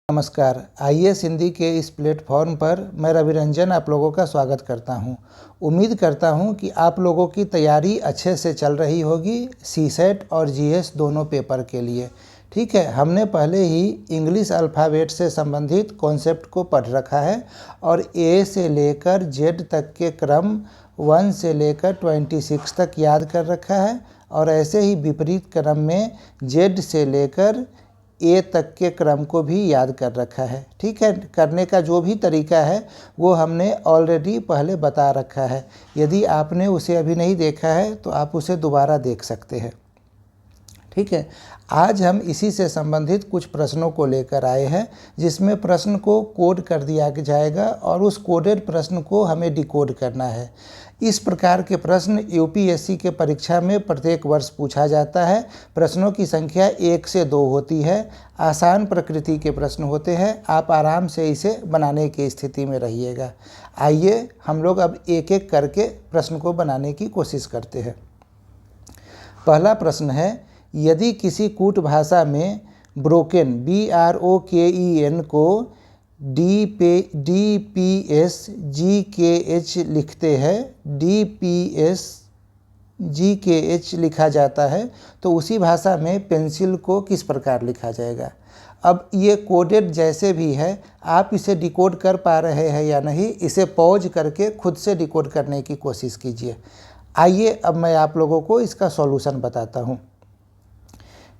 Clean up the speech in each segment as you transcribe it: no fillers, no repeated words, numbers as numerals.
नमस्कार। आईएएस हिंदी के इस प्लेटफॉर्म पर मैं रवि रंजन आप लोगों का स्वागत करता हूं। उम्मीद करता हूं कि आप लोगों की तैयारी अच्छे से चल रही होगी सीसेट और जीएस दोनों पेपर के लिए। ठीक है, हमने पहले ही इंग्लिश अल्फ़ाबेट से संबंधित कॉन्सेप्ट को पढ़ रखा है और ए से लेकर जेड तक के क्रम 1 से लेकर 26 तक याद कर रखा है और ऐसे ही विपरीत क्रम में जेड से लेकर ए तक के क्रम को भी याद कर रखा है। ठीक है, करने का जो भी तरीका है वो हमने ऑलरेडी पहले बता रखा है। यदि आपने उसे अभी नहीं देखा है तो आप उसे दोबारा देख सकते हैं। ठीक है, आज हम इसी से संबंधित कुछ प्रश्नों को लेकर आए हैं जिसमें प्रश्न को कोड कर दिया जाएगा और उस कोडेड प्रश्न को हमें डिकोड करना है। इस प्रकार के प्रश्न यूपीएससी के परीक्षा में प्रत्येक वर्ष पूछा जाता है। प्रश्नों की संख्या 1 से 2 होती है। आसान प्रकृति के प्रश्न होते हैं। आप आराम से इसे बनाने की स्थिति में रहिएगा। आइए हम लोग अब एक एक करके प्रश्न को बनाने की कोशिश करते हैं। पहला प्रश्न है, यदि किसी कूट भाषा में ब्रोकेन BROKEN को DPS GKH लिखते हैं, DPS GKH लिखा जाता है तो उसी भाषा में पेंसिल को किस प्रकार लिखा जाएगा। अब ये कोडेड जैसे भी है, आप इसे डिकोड कर पा रहे हैं या नहीं, इसे पॉज करके खुद से डिकोड करने की कोशिश कीजिए। आइए अब मैं आप लोगों को इसका सॉल्यूशन बताता हूँ।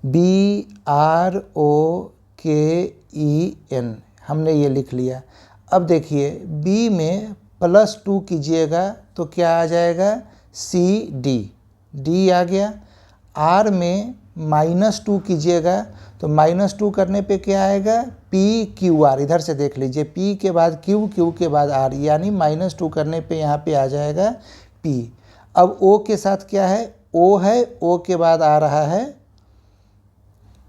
BROKEN हमने ये लिख लिया। अब देखिए B में +2 कीजिएगा तो क्या आ जाएगा, CD, D आ गया। R में -2 कीजिएगा तो -2 करने पे क्या आएगा, PQR। इधर से देख लीजिए, P के बाद Q, Q के बाद R, यानी -2 करने पे यहाँ पे आ जाएगा P। अब O के साथ क्या है, O है, O के बाद आ रहा है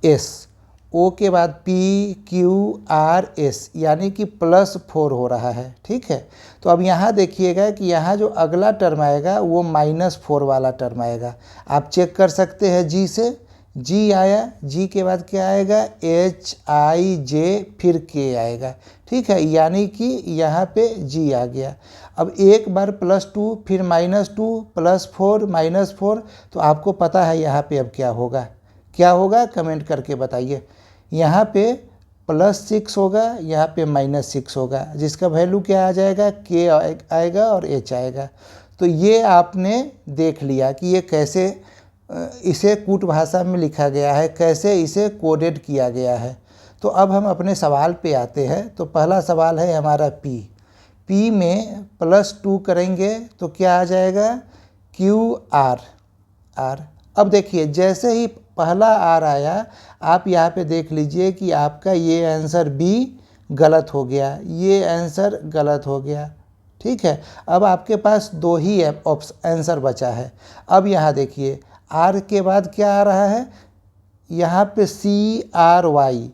S, O के बाद PQRS, यानी कि +4 हो रहा है। ठीक है, तो अब यहाँ देखिएगा कि यहाँ जो अगला टर्म आएगा वो -4 वाला टर्म आएगा। आप चेक कर सकते हैं G से, G आया, G के बाद क्या आएगा, HIJ, फिर K आएगा। ठीक है, यानी कि यहाँ पे G आ गया। अब एक बार +2 फिर -2 +4 -4, तो आपको पता है यहाँ पे अब क्या होगा। क्या होगा कमेंट करके बताइए। यहाँ पे +6 होगा, यहाँ पे -6 होगा, जिसका वैल्यू क्या आ जाएगा, K आएगा और H आएगा। तो ये आपने देख लिया कि ये कैसे इसे कूट भाषा में लिखा गया है, कैसे इसे कोडेड किया गया है। तो अब हम अपने सवाल पे आते हैं। तो पहला सवाल है हमारा P में +2 करेंगे तो क्या आ जाएगा, QR। अब देखिए जैसे ही पहला R आया, आप यहाँ पे देख लीजिए कि आपका ये आंसर B गलत हो गया, ये आंसर गलत हो गया। ठीक है, अब आपके पास 2 ही आंसर बचा है। अब यहाँ देखिए R के बाद क्या आ रहा है, यहाँ पे CRY,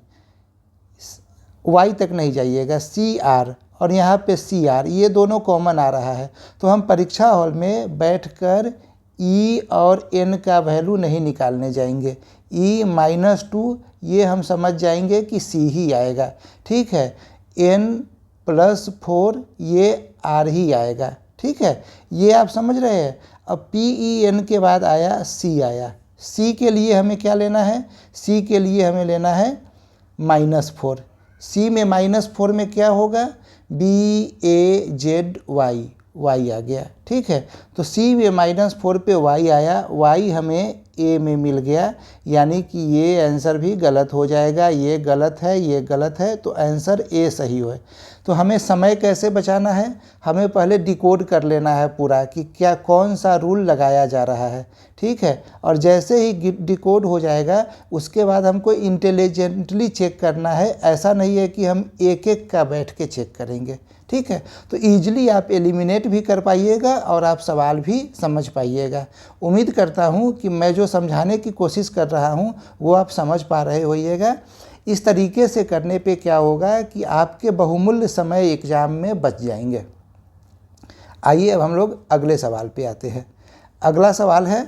Y तक नहीं जाइएगा, CR, और यहाँ पे CR, ये दोनों कॉमन आ रहा है। तो हम परीक्षा हॉल में बैठकर E और N का वैल्यू नहीं निकालने जाएंगे। E -2 ये हम समझ जाएंगे कि C ही आएगा। ठीक है, N +4 ये R ही आएगा। ठीक है, ये आप समझ रहे हैं। अब PEN के बाद आया C आया। C के लिए हमें क्या लेना है, C के लिए हमें लेना है -4। C में -4 में क्या होगा, BAZY, Y आ गया। ठीक है, तो C में -4 पे Y आया, Y हमें A में मिल गया, यानी कि ये आंसर भी गलत हो जाएगा। ये गलत है, ये गलत है, तो आंसर A सही है। तो हमें समय कैसे बचाना है, हमें पहले डिकोड कर लेना है पूरा कि क्या कौन सा रूल लगाया जा रहा है। ठीक है, और जैसे ही डिकोड हो जाएगा उसके बाद हमको इंटेलिजेंटली चेक करना है। ऐसा नहीं है कि हम एक एक का बैठ के चेक करेंगे। ठीक है, तो ईजिली आप एलिमिनेट भी कर पाइएगा और आप सवाल भी समझ पाइएगा। उम्मीद करता हूँ कि मैं जो समझाने की कोशिश कर रहा हूँ वो आप समझ पा रहे होइएगा। इस तरीके से करने पे क्या होगा कि आपके बहुमूल्य समय एग्ज़ाम में बच जाएंगे। आइए अब हम लोग अगले सवाल पे आते हैं। अगला सवाल है,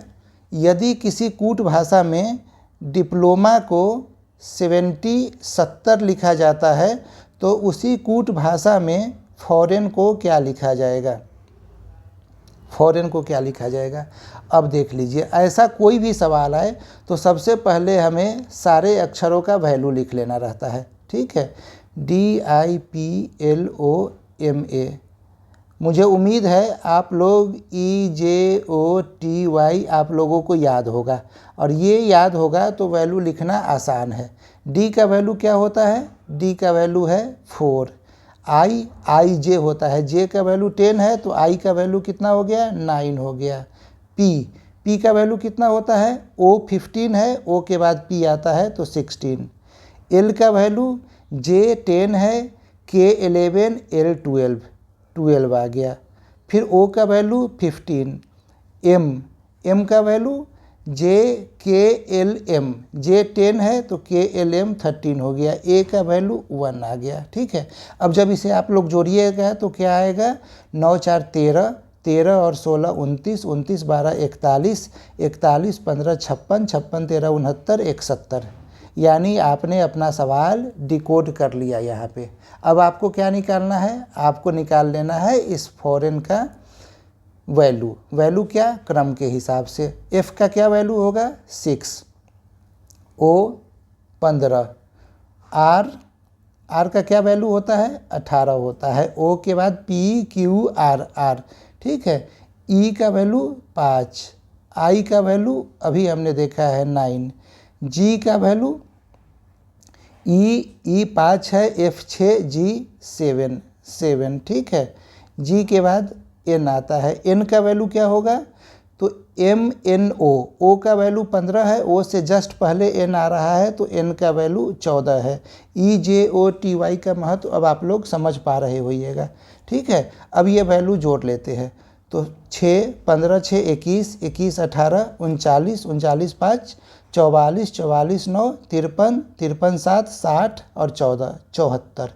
यदि किसी कूट भाषा में डिप्लोमा को 70 लिखा जाता है तो उसी कूट भाषा में फॉरेन को क्या लिखा जाएगा, फॉरेन को क्या लिखा जाएगा। अब देख लीजिए, ऐसा कोई भी सवाल आए तो सबसे पहले हमें सारे अक्षरों का वैल्यू लिख लेना रहता है। ठीक है, DIPLOMA। मुझे उम्मीद है आप लोग EJOTY आप लोगों को याद होगा, और ये याद होगा तो वैल्यू लिखना आसान है। D का वैल्यू क्या होता है, D का वैल्यू है 4। IJ होता है, J का वैल्यू 10 है तो I का वैल्यू कितना हो गया, 9 हो गया। P का वैल्यू कितना होता है, O 15 है, O के बाद P आता है तो 16। L का वैल्यू J 10 है, K 11, L 12 आ गया। फिर O का वैल्यू 15। M का वैल्यू JKLM, J 10 है तो KLM 13 हो गया। A का वैल्यू 1 आ गया। ठीक है, अब जब इसे आप लोग जोड़िएगा तो क्या आएगा, 9 4 13, 13 और 16 29, 29 12 41, 41 15 56, 56 13 69, 71। यानी आपने अपना सवाल डिकोड कर लिया यहाँ पे। अब आपको क्या निकालना है, आपको निकाल लेना है इस फॉरेन का वैल्यू क्या, क्रम के हिसाब से। F का क्या वैल्यू होगा, 6, O 15, R का क्या वैल्यू होता है, 18 होता है। O के बाद PQR। ठीक है, E का वैल्यू 5, I का वैल्यू अभी हमने देखा है 9, G का वैल्यू E 5 है, F 6, G 7। ठीक है, G के बाद N आता है। N का वैल्यू क्या होगा, तो MNO, O का वैल्यू 15 है, O से जस्ट पहले N आ रहा है तो N का वैल्यू 14 है। EJOTY का महत्व अब आप लोग समझ पा रहे होइएगा। ठीक है, अब ये वैल्यू जोड़ लेते हैं तो 6 15 6 21, 21 18 39, 39 5 44, 44 9 53, 53 7 60 और 14 74।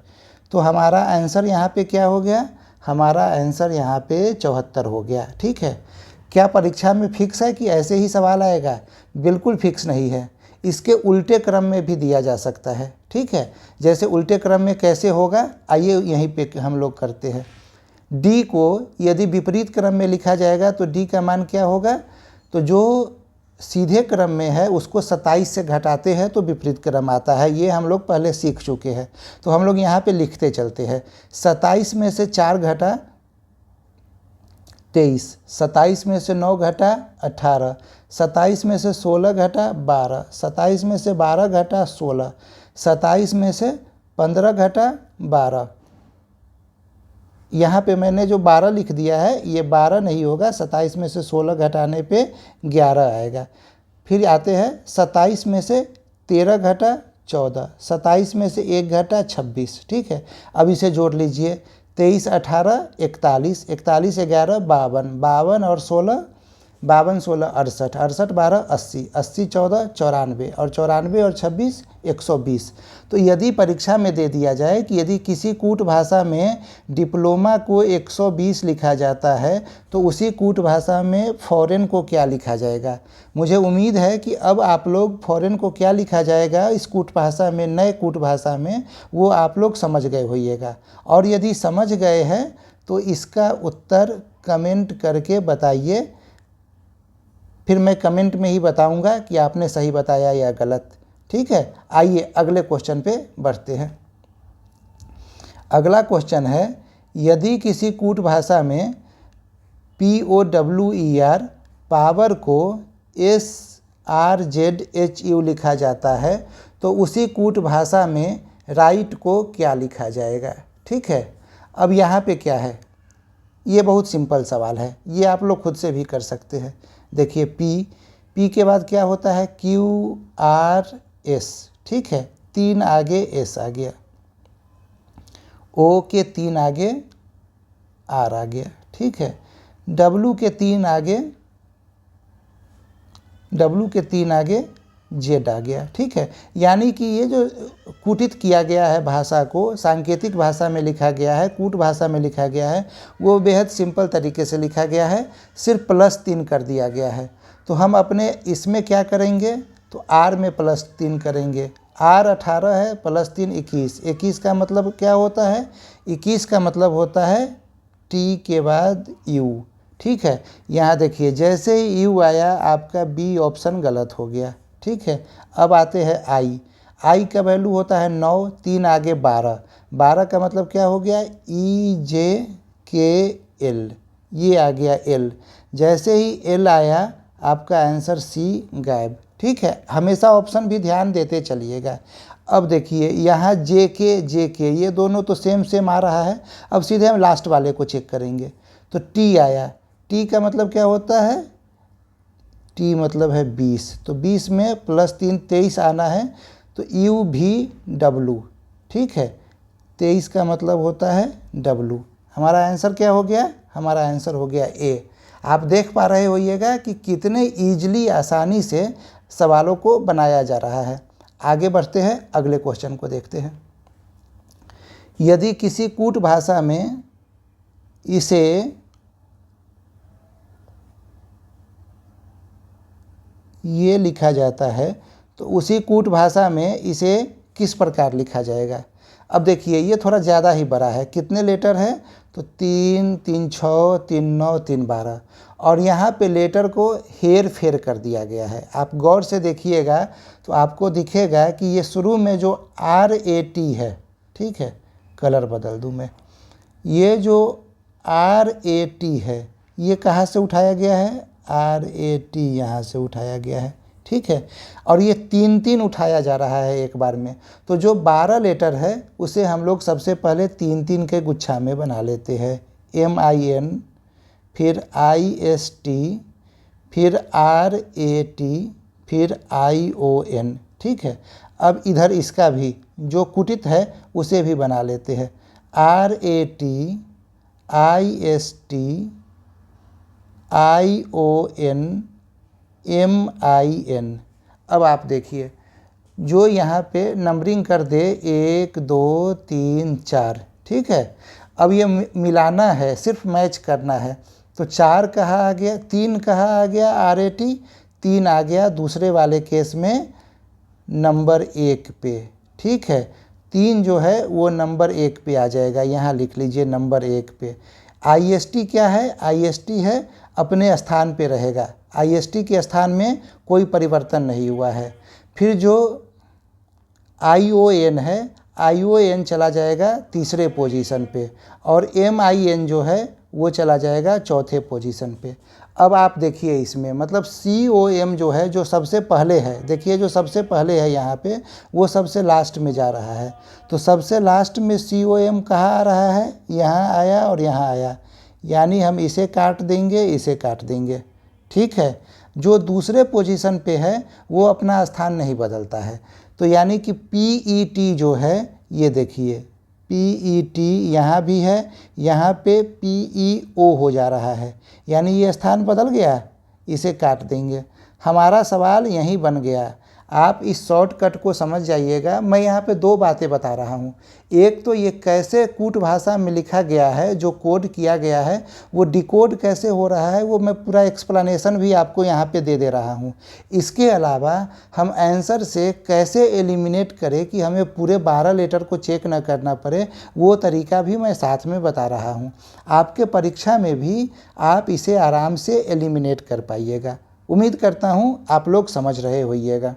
तो हमारा आंसर यहाँ पे क्या हो गया, हमारा आंसर यहाँ पे 74 हो गया। ठीक है, क्या परीक्षा में फिक्स है कि ऐसे ही सवाल आएगा, बिल्कुल फिक्स नहीं है। इसके उल्टे क्रम में भी दिया जा सकता है। ठीक है, जैसे उल्टे क्रम में कैसे होगा, आइए यहीं पे हम लोग करते हैं। D को यदि विपरीत क्रम में लिखा जाएगा तो D का मान क्या होगा, तो जो सीधे क्रम में है उसको 27 से घटाते हैं तो विपरीत क्रम आता है। ये हम लोग पहले सीख चुके हैं, तो हम लोग यहाँ पे लिखते चलते हैं। 27 में से 4 घटा 23, 27 में से 9 घटा 18, 27 में से 16 घटा 12, 27 में से 12 घटा 16, 27 में से 15 घटा 12। यहाँ पे मैंने जो 12 लिख दिया है ये 12 नहीं होगा, 27 में से 16 घटाने पे 11 आएगा। फिर आते हैं 27 में से 13 घटा 14, 27 में से 1 घटा 26। ठीक है, अब इसे जोड़ लीजिए, 23 18 41, 41 11 52, 52 और 16 52 16 68, 68 12 80, 80 14 94 और 94 और 26 120। तो यदि परीक्षा में दे दिया जाए कि यदि किसी कूट भाषा में डिप्लोमा को 120 लिखा जाता है तो उसी कूट भाषा में फॉरेन को क्या लिखा जाएगा। मुझे उम्मीद है कि अब आप लोग फॉरेन को क्या लिखा जाएगा इस कूट भाषा में, नए कूट भाषा में, वो आप लोग समझ गए होइएगा। और यदि समझ गए हैं तो इसका उत्तर कमेंट करके बताइए, फिर मैं कमेंट में ही बताऊंगा कि आपने सही बताया या गलत। ठीक है, आइए अगले क्वेश्चन पे बढ़ते हैं। अगला क्वेश्चन है, यदि किसी कूट भाषा में POWER पावर को SRZHU लिखा जाता है तो उसी कूट भाषा में राइट को क्या लिखा जाएगा। ठीक है, अब यहाँ पे क्या है, ये बहुत सिंपल सवाल है, ये आप लोग खुद से भी कर सकते हैं। देखिए P के बाद क्या होता है, QRS। ठीक है, 3 आगे S आ गया, O के 3 आगे R आ गया। ठीक है, W के 3 आगे Z आ गया। ठीक है, यानी कि ये जो कूटित किया गया है भाषा को, सांकेतिक भाषा में लिखा गया है, कूट भाषा में लिखा गया है, वो बेहद सिंपल तरीके से लिखा गया है, सिर्फ +3 कर दिया गया है। तो हम अपने इसमें क्या करेंगे, तो R में +3 करेंगे, आर 18 है प्लस 3 21। 21 का मतलब क्या होता है? 21 का मतलब होता है टी के बाद यू। ठीक है, यहाँ देखिए जैसे ही यू आया आपका बी ऑप्शन गलत हो गया। ठीक है, अब आते हैं आई। आई का वैल्यू होता है 9, 3 आगे 12। 12 का मतलब क्या हो गया? ई जे के एल, ये आ गया एल। जैसे ही एल आया आपका आंसर सी गायब। ठीक है, हमेशा ऑप्शन भी ध्यान देते चलिएगा। अब देखिए यहाँ जे के ये दोनों तो सेम आ रहा है। अब सीधे हम लास्ट वाले को चेक करेंगे तो टी आया। टी का मतलब क्या होता है? टी मतलब है 20, तो 20 में प्लस 3 23 आना है, तो यू भी डब्लू। ठीक है, 23 का मतलब होता है डब्लू। हमारा आंसर क्या हो गया? हमारा आंसर हो गया ए। आप देख पा रहे होइएगा कि कितने ईजिली आसानी से सवालों को बनाया जा रहा है। आगे बढ़ते हैं, अगले क्वेश्चन को देखते हैं। यदि किसी कूट भाषा में इसे ये लिखा जाता है तो उसी कूट भाषा में इसे किस प्रकार लिखा जाएगा? अब देखिए ये थोड़ा ज़्यादा ही बड़ा है। कितने लेटर है? तो 3 3 6 3 9 3 12, और यहाँ पे लेटर को हेर फेर कर दिया गया है। आप गौर से देखिएगा तो आपको दिखेगा कि ये शुरू में जो RAT है, ठीक है, कलर बदल दूँ मैं, ये जो RAT है ये कहाँ से उठाया गया है? RAT यहाँ से उठाया गया है। ठीक है, और ये 3 उठाया जा रहा है एक बार में। तो जो 12 लेटर है उसे हम लोग सबसे पहले 3 के गुच्छा में बना लेते हैं। MIN, फिर IST, फिर RAT, फिर ION। ठीक है, अब इधर इसका भी जो कुटित है उसे भी बना लेते हैं। RAT, IST, ION, MIN। अब आप देखिए जो यहाँ पे नंबरिंग कर दे 1 2 3 4। ठीक है, अब ये मिलाना है, सिर्फ मैच करना है। तो 4 कहाँ आ गया? 3 कहाँ आ गया? RAT 3 आ गया दूसरे वाले केस में नंबर 1 पे। ठीक है, 3 जो है वो नंबर 1 पे आ जाएगा, यहाँ लिख लीजिए नंबर 1 पे। IST क्या है? IST है अपने स्थान पे रहेगा, IST के स्थान में कोई परिवर्तन नहीं हुआ है। फिर जो ION है, ION चला जाएगा तीसरे पोजीशन पे, और MIN जो है वो चला जाएगा चौथे पोजीशन पे। अब आप देखिए इसमें मतलब COM जो है जो सबसे पहले है, देखिए जो सबसे पहले है यहाँ पे वो सबसे लास्ट में जा रहा है। तो सबसे लास्ट में COM कहाँ आ रहा है? यहाँ आया और यहाँ आया, यानी हम इसे काट देंगे, इसे काट देंगे। ठीक है, जो दूसरे पोजीशन पे है वो अपना स्थान नहीं बदलता है। तो यानी कि PET जो है, ये देखिए PET यहाँ भी है, यहाँ पे PEO हो जा रहा है, यानी ये स्थान बदल गया, इसे काट देंगे। हमारा सवाल यहीं बन गया। आप इस शॉर्टकट को समझ जाइएगा। मैं यहाँ पे 2 बातें बता रहा हूँ। एक तो ये कैसे कूट भाषा में लिखा गया है, जो कोड किया गया है वो डिकोड कैसे हो रहा है, वो मैं पूरा एक्सप्लेनेशन भी आपको यहाँ पे दे रहा हूँ। इसके अलावा हम आंसर से कैसे एलिमिनेट करें कि हमें पूरे 12 लेटर को चेक न करना पड़े, वो तरीका भी मैं साथ में बता रहा हूँ। आपके परीक्षा में भी आप इसे आराम से एलिमिनेट कर पाइएगा। उम्मीद करता हूँ आप लोग समझ रहे होइएगा।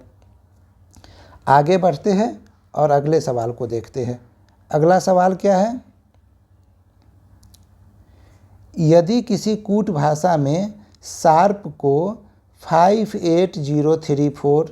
आगे बढ़ते हैं और अगले सवाल को देखते हैं। अगला सवाल क्या है? यदि किसी कूट भाषा में शार्प को 58034,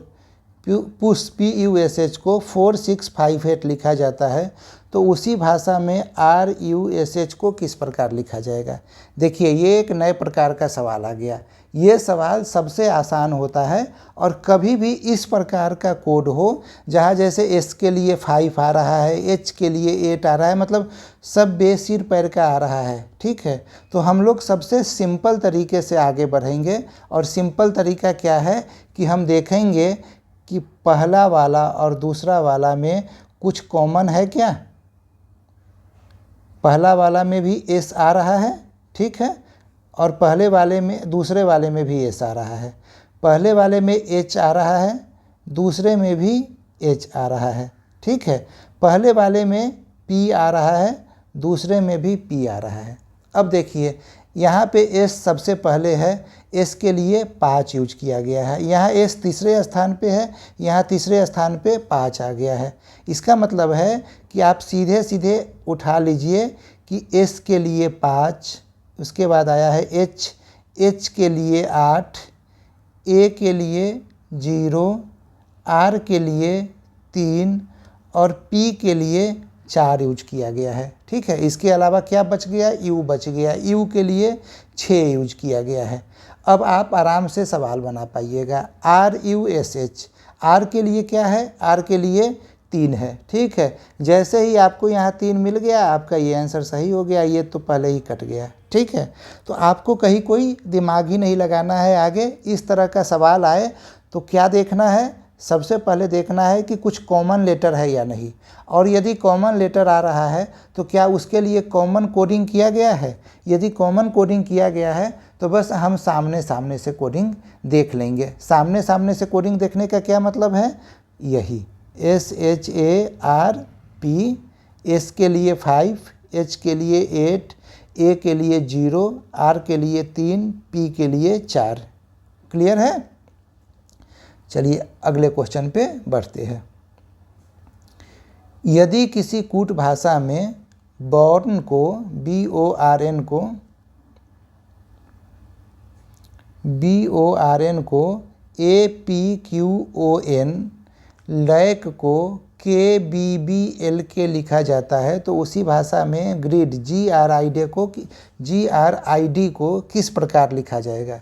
PUSH को 4658 लिखा जाता है तो उसी भाषा में RUSH को किस प्रकार लिखा जाएगा? देखिए ये एक नए प्रकार का सवाल आ गया। ये सवाल सबसे आसान होता है, और कभी भी इस प्रकार का कोड हो जहाँ जैसे S के लिए 5 आ रहा है, H के लिए 8 आ रहा है, मतलब सब बेसिर पैर का आ रहा है। ठीक है, तो हम लोग सबसे सिंपल तरीके से आगे बढ़ेंगे, और सिंपल तरीका क्या है कि हम देखेंगे कि पहला वाला और दूसरा वाला में कुछ कॉमन है क्या। पहला वाला में भी S आ रहा है, ठीक है, और पहले वाले में दूसरे वाले में भी S आ रहा है। पहले वाले में H आ रहा है, दूसरे में भी H आ रहा है। ठीक है, पहले वाले में P आ रहा है, दूसरे में भी P आ रहा है। अब देखिए यहाँ पे S सबसे पहले है, S के लिए 5 यूज किया गया है। यहाँ S तीसरे स्थान पे है, यहाँ तीसरे स्थान पे 5 आ गया है। इसका मतलब है कि आप सीधे सीधे उठा लीजिए कि S के लिए 5, उसके बाद आया है H के लिए 8, A के लिए 0, R के लिए 3 और P के लिए 4 यूज किया गया है। ठीक है, इसके अलावा क्या बच गया? U बच गया। U के लिए 6 यूज किया गया है। अब आप आराम से सवाल बना पाइएगा। RUSH, R के लिए क्या है? R के लिए 3 है। ठीक है, जैसे ही आपको यहाँ 3 मिल गया, आपका ये आंसर सही हो गया। ये तो पहले ही कट गया। ठीक है, तो आपको कहीं कोई दिमाग ही नहीं लगाना है। आगे इस तरह का सवाल आए तो क्या देखना है? सबसे पहले देखना है कि कुछ कॉमन लेटर है या नहीं, और यदि कॉमन लेटर आ रहा है तो क्या उसके लिए कॉमन कोडिंग किया गया है। यदि कॉमन कोडिंग किया गया है तो बस हम सामने सामने से कोडिंग देख लेंगे। सामने सामने से कोडिंग देखने का क्या मतलब है? यही SHARP, S के लिए 5, H के लिए 8, A के लिए 0, R के लिए 3, P के लिए 4। क्लियर है? चलिए अगले क्वेश्चन पे बढ़ते हैं। यदि किसी कूट भाषा में बॉर्न को BORN को APQON, लैक को KBBLK लिखा जाता है, तो उसी भाषा में ग्रिड GRID को किस प्रकार लिखा जाएगा?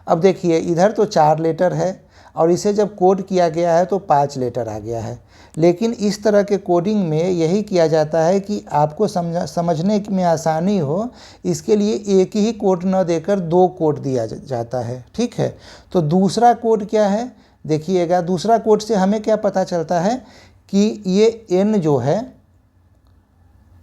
अब देखिए इधर तो 4 लेटर है और इसे जब कोड किया गया है तो 5 लेटर आ गया है। लेकिन इस तरह के कोडिंग में यही किया जाता है कि आपको समझने में आसानी हो, इसके लिए एक ही कोड न देकर 2 कोड दिया जाता है। ठीक है, तो दूसरा कोड क्या है? देखिएगा, दूसरा कोड से हमें क्या पता चलता है कि ये N जो है,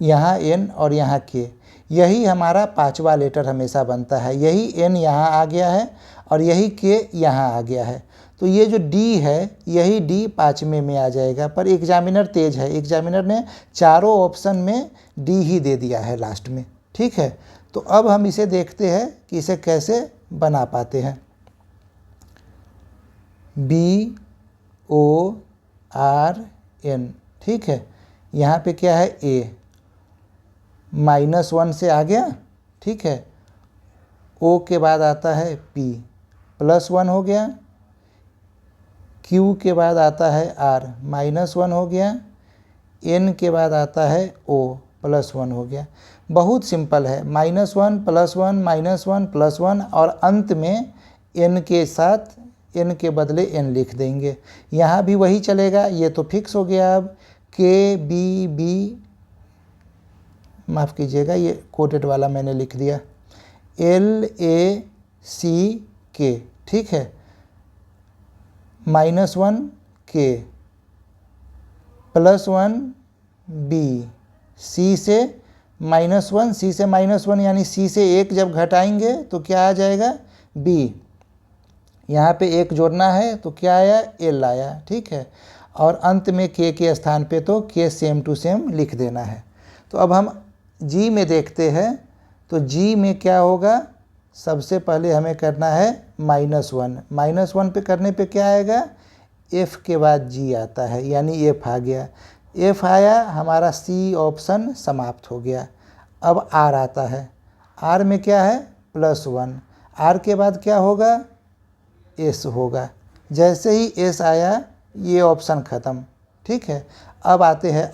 यहाँ N और यहाँ K, यही हमारा 5वां लेटर हमेशा बनता है। यही N यहाँ आ गया है और यही K यहाँ आ गया है। तो ये जो D है, यही D 5वें में आ जाएगा। पर एग्जामिनर तेज है, एग्जामिनर ने चारों ऑप्शन में D ही दे दिया है लास्ट में। ठीक है, तो अब हम इसे देखते हैं कि इसे कैसे बना पाते हैं। BORN, ठीक है, यहाँ पे क्या है? A, -1 से आ गया। ठीक है, O के बाद आता है P, +1 हो गया। Q के बाद आता है R, -1 हो गया। N के बाद आता है O, +1 हो गया। बहुत सिंपल है, -1 +1 -1 +1 और अंत में N के साथ N के बदले N लिख देंगे। यहाँ भी वही चलेगा, ये तो फिक्स हो गया। अब KBB, माफ़ कीजिएगा ये कोटेड वाला मैंने लिख दिया, LACK, ठीक है, -1 K, +1 B, C से -1, C से -1 यानी C से 1 जब घटाएंगे तो क्या आ जाएगा? B। यहाँ पे 1 जोड़ना है तो क्या आया? L आया। ठीक है, और अंत में K के स्थान पे तो K सेम टू सेम लिख देना है। तो अब हम G में देखते हैं, तो G में क्या होगा? सबसे पहले हमें करना है -1, -1 पे करने पे क्या आएगा? F के बाद G आता है, यानी F आ गया। F आया, हमारा C ऑप्शन समाप्त हो गया। अब R आता है, R में क्या है? +1, R के बाद क्या होगा? S होगा। जैसे ही S आया, ये ऑप्शन ख़त्म। ठीक है, अब आते हैं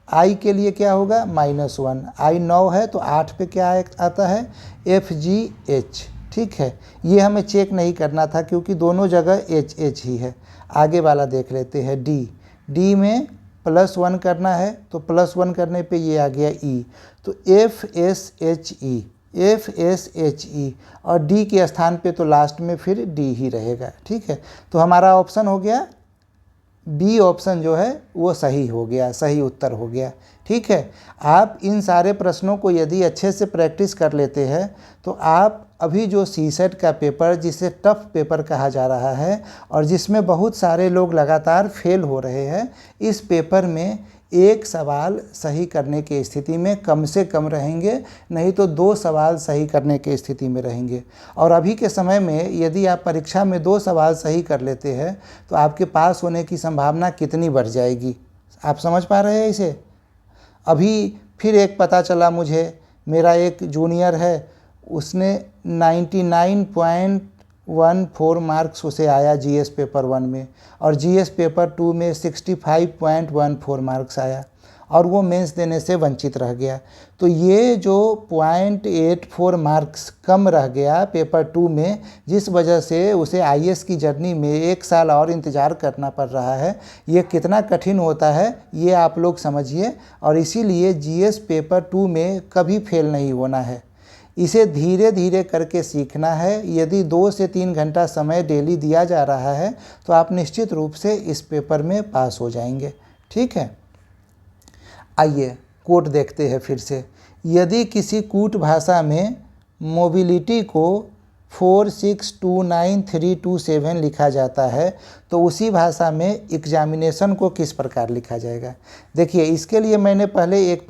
I के लिए क्या होगा? -1, I 9 है तो 8 पे क्या आता है? FGH। ठीक है, ये हमें चेक नहीं करना था क्योंकि दोनों जगह HH ही है। आगे वाला देख लेते हैं D में +1 करना है तो +1 करने पे ये आ गया E, तो FSHE और D के स्थान पे तो लास्ट में फिर D ही रहेगा। ठीक है, तो हमारा ऑप्शन हो गया B ऑप्शन जो है वो सही हो गया, सही उत्तर हो गया। ठीक है, आप इन सारे प्रश्नों को यदि अच्छे से प्रैक्टिस कर लेते हैं तो आप अभी जो सीसेट का पेपर, जिसे टफ पेपर कहा जा रहा है और जिसमें बहुत सारे लोग लगातार फेल हो रहे हैं, इस पेपर में एक सवाल सही करने की स्थिति में कम से कम रहेंगे, नहीं तो 2 सवाल सही करने की स्थिति में रहेंगे। और अभी के समय में यदि आप परीक्षा में 2 सवाल सही कर लेते हैं तो आपके पास होने की संभावना कितनी बढ़ जाएगी, आप समझ पा रहे हैं इसे। अभी फिर एक पता चला मुझे, मेरा एक जूनियर है, उसने 99.14 मार्क्स उसे आया जीएस पेपर 1 में, और जीएस पेपर 2 में 65.14 मार्क्स आया, और वो मेंस देने से वंचित रह गया। तो ये जो 0.84 मार्क्स कम रह गया पेपर 2 में, जिस वजह से उसे आईएएस की जर्नी में 1 साल और इंतज़ार करना पड़ रहा है, ये कितना कठिन होता है ये आप लोग समझिए। और इसीलिए जीएस पेपर 2 में कभी फेल नहीं होना है, इसे धीरे धीरे करके सीखना है। यदि 2 से 3 घंटा समय डेली दिया जा रहा है तो आप निश्चित रूप से इस पेपर में पास हो जाएंगे, ठीक है। आइए कोड देखते हैं फिर से। यदि किसी कूट भाषा में मोबिलिटी को 4629,327 लिखा जाता है तो उसी भाषा में एग्जामिनेशन को किस प्रकार लिखा जाएगा। देखिए, इसके लिए मैंने पहले एक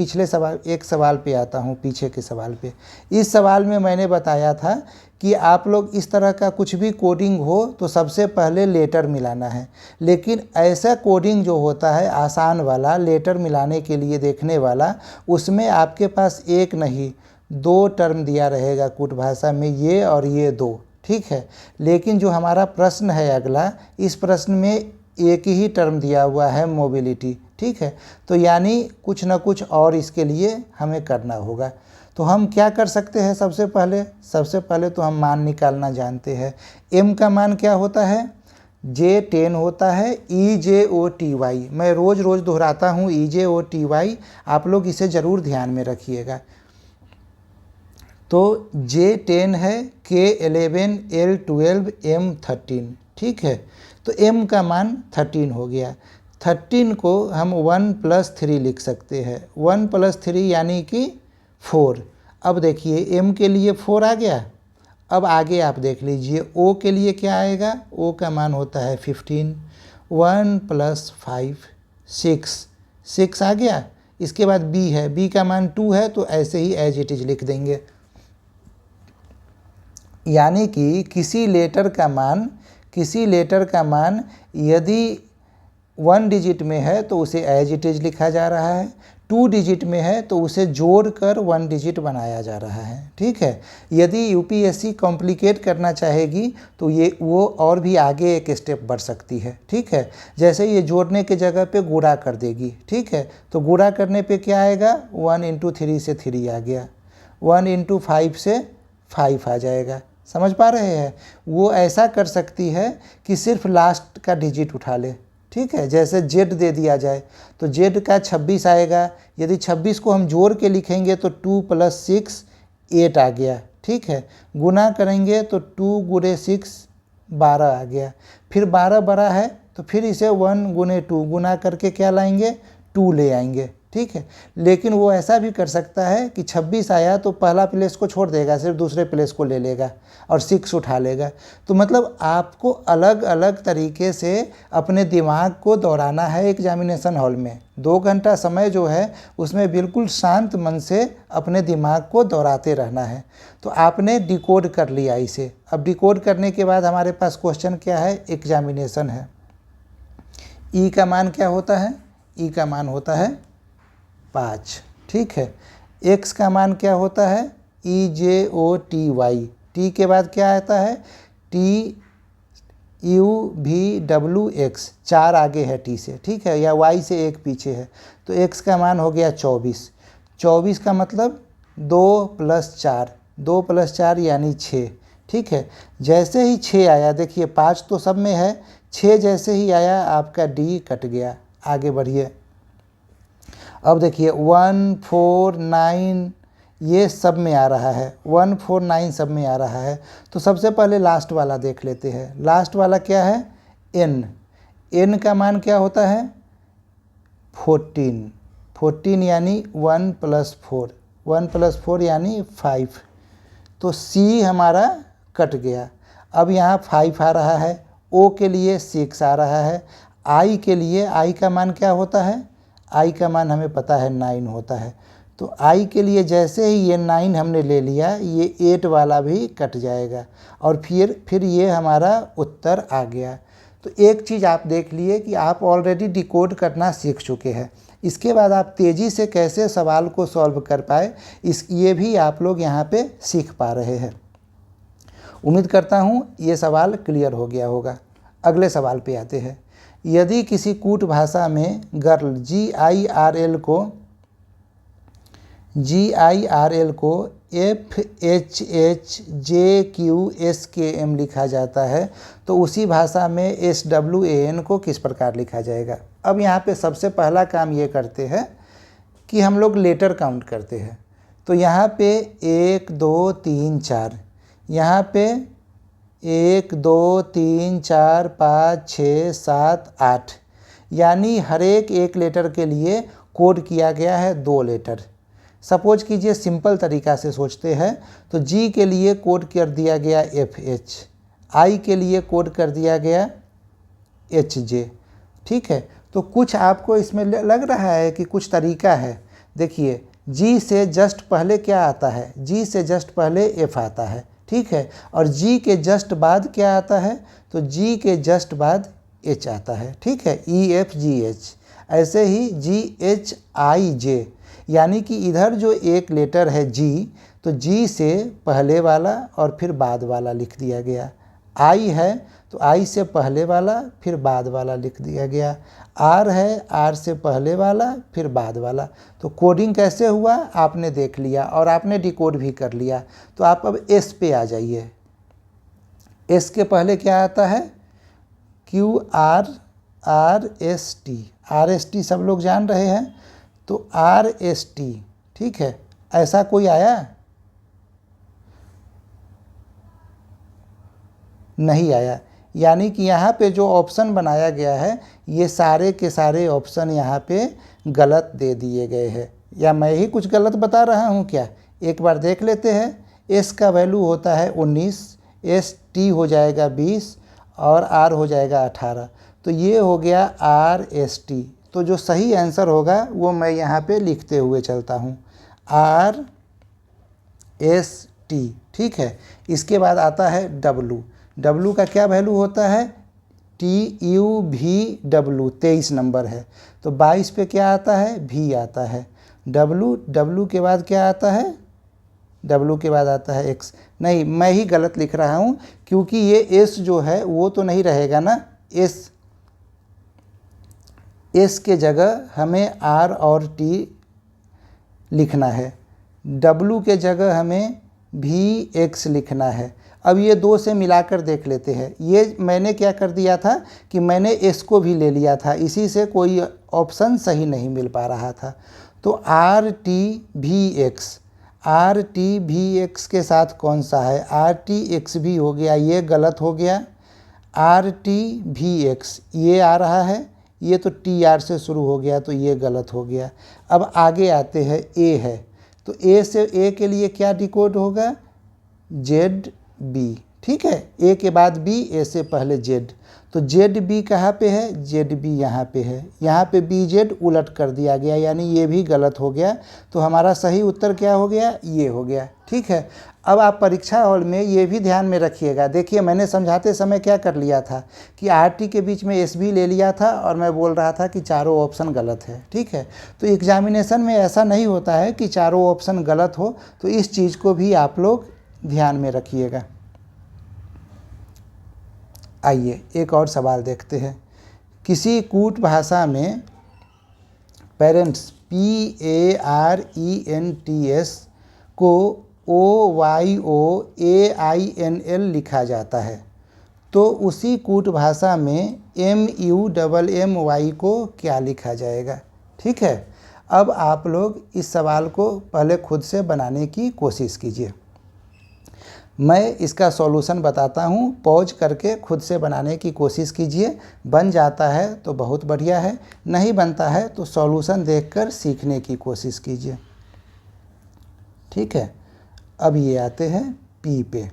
सवाल पे आता हूँ, पीछे के सवाल पे। इस सवाल में मैंने बताया था कि आप लोग इस तरह का कुछ भी कोडिंग हो तो सबसे पहले लेटर मिलाना है, लेकिन ऐसा कोडिंग जो होता है आसान वाला, लेटर मिलाने के लिए देखने वाला, उसमें आपके पास एक नहीं 2 टर्म दिया रहेगा कूट भाषा में, ये और ये 2, ठीक है। लेकिन जो हमारा प्रश्न है अगला, इस प्रश्न में एक ही टर्म दिया हुआ है मोबिलिटी, ठीक है। तो यानी कुछ ना कुछ और इसके लिए हमें करना होगा। तो हम क्या कर सकते हैं, सबसे पहले तो हम मान निकालना जानते हैं। m का मान क्या होता है, J10 होता है EJOTY। मैं रोज़ दोहराता हूँ EJOTY, आप लोग इसे ज़रूर ध्यान में रखिएगा। तो J10 है, K11, L12, M13, ठीक है। तो m का मान 13 हो गया। 13 को हम 1 + 3 लिख सकते हैं। 1 + 3 यानी कि 4। अब देखिए m के लिए 4 आ गया। अब आगे आप देख लीजिए o के लिए क्या आएगा, o का मान होता है 15। 1 + 5 6 आ गया। इसके बाद b है, b का मान 2 है, तो ऐसे ही एज इट इज लिख देंगे। यानी कि किसी लेटर का मान यदि 1 डिजिट में है तो उसे एज इट इज लिखा जा रहा है, 2 डिजिट में है तो उसे जोड़कर 1 डिजिट बनाया जा रहा है, ठीक है। यदि यूपीएससी कॉम्प्लिकेट करना चाहेगी तो वो और भी आगे एक स्टेप बढ़ सकती है, ठीक है। जैसे ये जोड़ने के जगह पे गुणा कर देगी, ठीक है। तो गुणा करने पे क्या आएगा, 1 × 3 से 3 आ गया, 1 × 5 से 5 आ जाएगा। समझ पा रहे हैं। वो ऐसा कर सकती है कि सिर्फ लास्ट का डिजिट उठा ले, ठीक है। जैसे Z दे दिया जाए तो Z का 26 आएगा। यदि 26 को हम जोड़ के लिखेंगे तो 2 + 6 8 आ गया, ठीक है। गुना करेंगे तो 2 × 6 12 आ गया। फिर 12 बड़ा है तो फिर इसे 1 × 2 गुना करके क्या लाएंगे, 2 ले आएंगे, ठीक है। लेकिन वो ऐसा भी कर सकता है कि 26 आया तो पहला प्लेस को छोड़ देगा, सिर्फ दूसरे प्लेस को ले लेगा और 6 उठा लेगा। तो मतलब आपको अलग अलग तरीके से अपने दिमाग को दौड़ाना है एग्जामिनेशन हॉल में। 2 घंटा समय जो है उसमें बिल्कुल शांत मन से अपने दिमाग को दौड़ाते रहना है। तो आपने डिकोड कर लिया इसे। अब डिकोड करने के बाद हमारे पास क्वेश्चन क्या है, एग्जामिनेशन है। ई का मान क्या होता है, ई का मान होता है 5, ठीक है। x का मान क्या होता है, EJOTY। t के बाद क्या आता है, TUVWX, 4 आगे है t से, ठीक है, या y से 1 पीछे है। तो x का मान हो गया 24। 24 का मतलब 2 + 4, 2 + 4 यानी 6, ठीक है। जैसे ही 6 आया, देखिए 5 तो सब में है, 6 जैसे ही आया आपका d कट गया। आगे बढ़िए। अब देखिए 149 ये सब में आ रहा है, 149 सब में आ रहा है। तो सबसे पहले लास्ट वाला देख लेते हैं। लास्ट वाला क्या है, n। n का मान क्या होता है, 14। 14 यानी 1 + 4, 1 + 4 यानी 5। तो C हमारा कट गया। अब यहाँ 5 आ रहा है, O के लिए 6 आ रहा है, I के लिए I का मान क्या होता है, I का मान हमें पता है 9 होता है। तो I के लिए जैसे ही ये 9 हमने ले लिया, ये 8 वाला भी कट जाएगा और फिर ये हमारा उत्तर आ गया। तो एक चीज़ आप देख लिए कि आप ऑलरेडी डिकोड करना सीख चुके हैं। इसके बाद आप तेज़ी से कैसे सवाल को सॉल्व कर पाए, ये भी आप लोग यहाँ पे सीख पा रहे हैं। उम्मीद करता हूँ ये सवाल क्लियर हो गया होगा। अगले सवाल पे आते हैं। यदि किसी कूट भाषा में गर्ल GIRL को FHHJQSKM लिखा जाता है, तो उसी भाषा में SWAN को किस प्रकार लिखा जाएगा। अब यहाँ पे सबसे पहला काम ये करते हैं कि हम लोग लेटर काउंट करते हैं। तो यहाँ पे 1 2 3 4, यहाँ पे 1 2 3 4 5 6 7 8, यानी हर एक लेटर के लिए कोड किया गया है 2 लेटर। सपोज कीजिए सिंपल तरीका से सोचते हैं तो G के लिए कोड कर दिया गया FH, I के लिए कोड कर दिया गया HJ। ठीक है, तो कुछ आपको इसमें लग रहा है कि कुछ तरीका है। देखिए G से जस्ट पहले क्या आता है, G से जस्ट पहले F आता है, ठीक है, और G के जस्ट बाद क्या आता है, तो G के जस्ट बाद H आता है, ठीक है, EFGH। ऐसे ही GHIJ, यानी कि इधर जो एक लेटर है G, तो G से पहले वाला और फिर बाद वाला लिख दिया गया। I है तो I से पहले वाला फिर बाद वाला लिख दिया गया। R है, R से पहले वाला फिर बाद वाला। तो कोडिंग कैसे हुआ आपने देख लिया और आपने डिकोड भी कर लिया। तो आप अब S पे आ जाइए। S के पहले क्या आता है, QRRST। RST सब लोग जान रहे हैं, तो RST, ठीक है, ऐसा कोई आया नहीं आया, यानी कि यहाँ पे जो ऑप्शन बनाया गया है ये सारे के सारे ऑप्शन यहाँ पे गलत दे दिए गए हैं। या मैं ही कुछ गलत बता रहा हूँ क्या, एक बार देख लेते हैं। S का वैल्यू होता है 19, ST हो जाएगा 20 और R हो जाएगा 18। तो ये हो गया RST। तो जो सही आंसर होगा वो मैं यहाँ पे लिखते हुए चलता हूँ, RST, ठीक है। इसके बाद आता है W। W का क्या वैल्यू होता है, TUVW, 23 नंबर है। तो 22 पे क्या आता है, V आता है। W के बाद क्या आता है, W के बाद आता है X। नहीं, मैं ही गलत लिख रहा हूँ, क्योंकि ये S जो है वो तो नहीं रहेगा ना, S के जगह हमें R और T लिखना है, W के जगह हमें VX लिखना है। अब ये दो से मिलाकर देख लेते हैं। ये मैंने क्या कर दिया था कि मैंने S को भी ले लिया था, इसी से कोई ऑप्शन सही नहीं मिल पा रहा था। तो RTVX के साथ कौन सा है, RTX भी हो गया, ये गलत हो गया। RTVX ये आ रहा है, ये तो TR से शुरू हो गया, तो ये गलत हो गया। अब आगे आते हैं, A है, तो A से A के लिए क्या डिकोड होगा, ZB, ठीक है, A के बाद B, A से पहले Z। तो ZB कहाँ पे है, ZB यहाँ पे है, यहाँ पे BZ उलट कर दिया गया, यानी ये भी गलत हो गया। तो हमारा सही उत्तर क्या हो गया, ये हो गया, ठीक है। अब आप परीक्षा हॉल में ये भी ध्यान में रखिएगा। देखिए मैंने समझाते समय क्या कर लिया था कि RT के बीच में SB ले लिया था और मैं बोल रहा था कि चारों ऑप्शन गलत है, ठीक है। तो एग्जामिनेशन में ऐसा नहीं होता है कि चारों ऑप्शन गलत हो, तो इस चीज़ को भी आप लोग ध्यान में रखिएगा। आइए एक और सवाल देखते हैं। किसी कूट भाषा में पेरेंट्स PARENTS को OYOAINL लिखा जाता है, तो उसी कूट भाषा में MUMMY को क्या लिखा जाएगा, ठीक है। अब आप लोग इस सवाल को पहले खुद से बनाने की कोशिश कीजिए। मैं इसका सॉल्यूशन बताता हूँ, पॉज करके खुद से बनाने की कोशिश कीजिए। बन जाता है तो बहुत बढ़िया है, नहीं बनता है तो सॉल्यूशन देखकर सीखने की कोशिश कीजिए, ठीक है। अब ये आते हैं पी पे।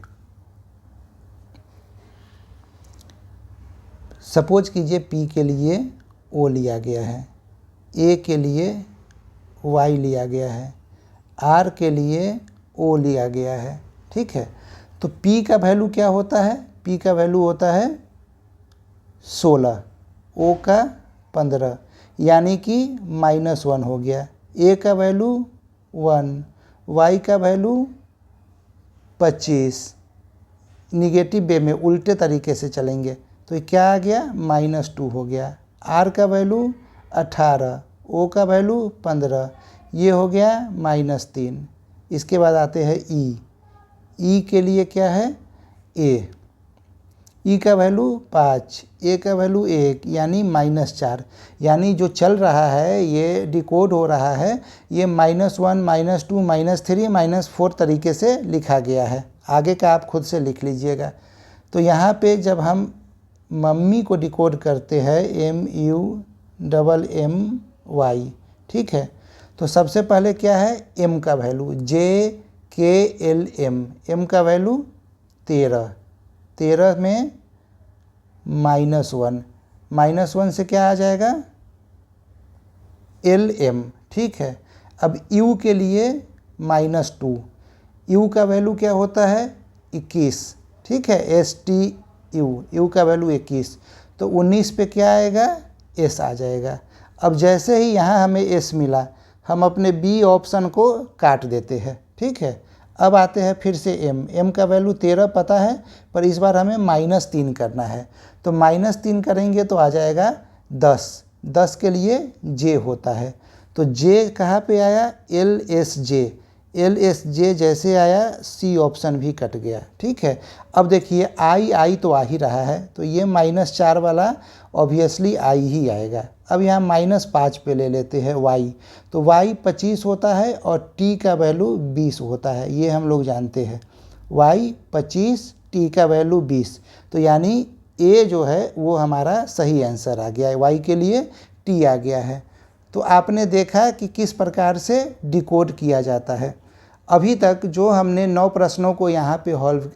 सपोज कीजिए पी के लिए ओ लिया गया है, ए के लिए वाई लिया गया है, आर के लिए ओ लिया गया है। ठीक है, तो पी का वैल्यू क्या होता है? पी का वैल्यू होता है 16, ओ का 15, यानी कि -1 हो गया। ए का वैल्यू 1, वाई का वैल्यू 25। निगेटिव वे में उल्टे तरीके से चलेंगे तो ये क्या आ गया? -2 हो गया। आर का वैल्यू 18, ओ का वैल्यू 15, ये हो गया -3। इसके बाद आते हैं ई। ई के लिए क्या है? ए। ई का वैल्यू 5, ए का वैल्यू 1, यानी -4। यानी जो चल रहा है, ये डिकोड हो रहा है, ये -1, -2, -3, -4 तरीके से लिखा गया है। आगे का आप खुद से लिख लीजिएगा। तो यहाँ पे जब हम मम्मी को डिकोड करते हैं MUMMY, ठीक है, तो सबसे पहले क्या है? M का वैल्यू JKLM, M का वैल्यू 13 में -1 से क्या आ जाएगा? LM। ठीक है, अब U के लिए -2, U का वैल्यू क्या होता है? 21। ठीक है, STU का वैल्यू 21, तो 19 पे क्या आएगा? S आ जाएगा। अब जैसे ही यहाँ हमें S मिला, हम अपने B ऑप्शन को काट देते हैं। ठीक है, अब आते हैं फिर से M का वैल्यू 13 पता है, पर इस बार हमें -3 करना है, तो -3 करेंगे तो आ जाएगा 10 के लिए J होता है, तो J कहाँ पे आया? LSJ जैसे आया C ऑप्शन भी कट गया। ठीक है, अब देखिए I तो आ ही रहा है, तो ये -4 वाला ऑब्वियसली I ही आएगा। अब यहाँ -5 पे ले लेते हैं Y, तो Y 25 होता है और T का वैल्यू 20 होता है, ये हम लोग जानते हैं। Y 25, T का वैल्यू 20, तो यानी A जो है वो हमारा सही आंसर आ गया है। Y के लिए T आ गया है। तो आपने देखा कि किस प्रकार से डिकोड किया जाता है। अभी तक जो हमने 9 प्रश्नों को यहाँ पे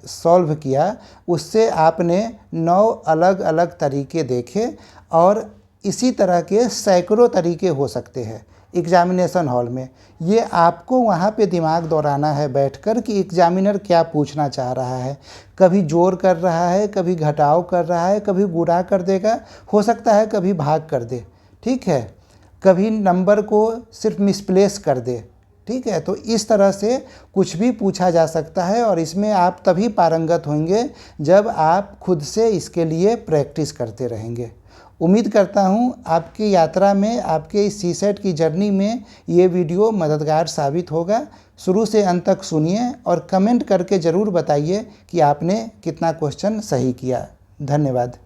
सॉल्व किया, उससे आपने 9 अलग अलग तरीके देखे, और इसी तरह के सैकड़ों तरीके हो सकते हैं एग्जामिनेशन हॉल में। ये आपको वहाँ पे दिमाग दौड़ाना है बैठकर कि एग्जामिनर क्या पूछना चाह रहा है। कभी जोड़ कर रहा है, कभी घटाव कर रहा है, कभी गुणा कर देगा, हो सकता है कभी भाग कर दे। ठीक है, कभी नंबर को सिर्फ मिसप्लेस कर दे। ठीक है, तो इस तरह से कुछ भी पूछा जा सकता है, और इसमें आप तभी पारंगत होंगे जब आप खुद से इसके लिए प्रैक्टिस करते रहेंगे। उम्मीद करता हूँ आपकी यात्रा में, आपके इस CSET की जर्नी में ये वीडियो मददगार साबित होगा। शुरू से अंत तक सुनिए और कमेंट करके ज़रूर बताइए कि आपने कितना क्वेश्चन सही किया। धन्यवाद।